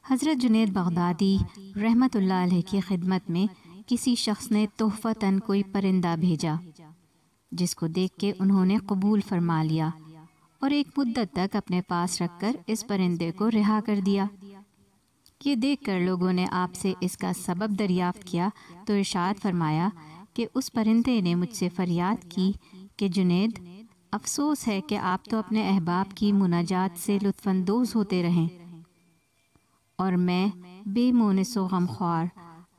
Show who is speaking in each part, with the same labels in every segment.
Speaker 1: حضرت جنید بغدادی رحمۃ اللہ علیہ کی خدمت میں کسی شخص نے تحفتاً کوئی پرندہ بھیجا، جس کو دیکھ کے انہوں نے قبول فرما لیا اور ایک مدت تک اپنے پاس رکھ کر اس پرندے کو رہا کر دیا۔ یہ دیکھ کر لوگوں نے آپ سے اس کا سبب دریافت کیا تو ارشاد فرمایا کہ اس پرندے نے مجھ سے فریاد کی کہ جنید، افسوس ہے کہ آپ تو اپنے احباب کی مناجات سے لطف اندوز ہوتے رہیں اور میں بے مونس و غمخوار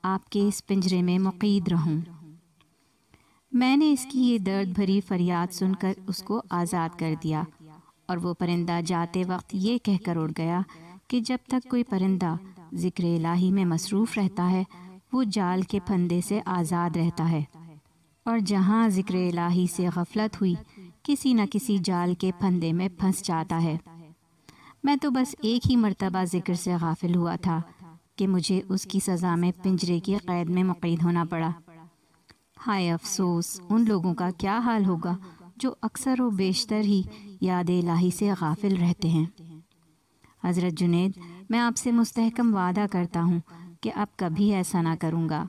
Speaker 1: آپ کے اس پنجرے میں مقید رہوں۔ میں نے اس کی یہ درد بھری فریاد سن کر اس کو آزاد کر دیا، اور وہ پرندہ جاتے وقت یہ کہہ کر اڑ گیا کہ جب تک کوئی پرندہ ذکر الہی میں مصروف رہتا ہے وہ جال کے پھندے سے آزاد رہتا ہے، اور جہاں ذکر الہی سے غفلت ہوئی کسی نہ کسی جال کے پھندے میں پھنس جاتا ہے۔ میں تو بس ایک ہی مرتبہ ذکر سے غافل ہوا تھا کہ مجھے اس کی سزا میں پنجرے کی قید میں مقید ہونا پڑا۔ ہائے افسوس ان لوگوں کا کیا حال ہوگا جو اکثر و بیشتر ہی یاد الہی سے غافل رہتے ہیں۔ حضرت جنید، میں آپ سے مستحکم وعدہ کرتا ہوں کہ اب کبھی ایسا نہ کروں گا۔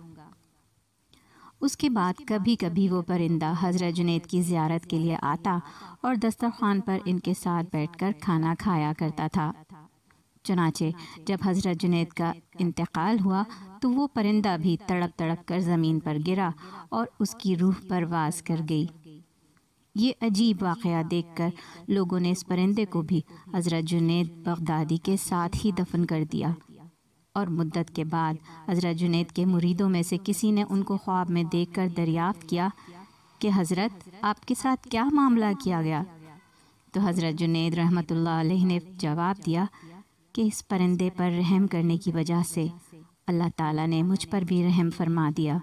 Speaker 1: اس کے بعد کبھی کبھی وہ پرندہ حضرت جنید کی زیارت کے لیے آتا اور دسترخوان پر ان کے ساتھ بیٹھ کر کھانا کھایا کرتا تھا۔ چنانچہ جب حضرت جنید کا انتقال ہوا تو وہ پرندہ بھی تڑپ تڑپ کر زمین پر گرا اور اس کی روح پرواز کر گئی۔ یہ عجیب واقعہ دیکھ کر لوگوں نے اس پرندے کو بھی حضرت جنید بغدادی کے ساتھ ہی دفن کر دیا، اور مدت کے بعد حضرت جنید کے مریدوں میں سے کسی نے ان کو خواب میں دیکھ کر دریافت کیا کہ حضرت آپ کے ساتھ کیا معاملہ کیا گیا؟ تو حضرت جنید رحمۃ اللہ علیہ نے جواب دیا کہ اس پرندے پر رحم کرنے کی وجہ سے اللہ تعالیٰ نے مجھ پر بھی رحم فرما دیا۔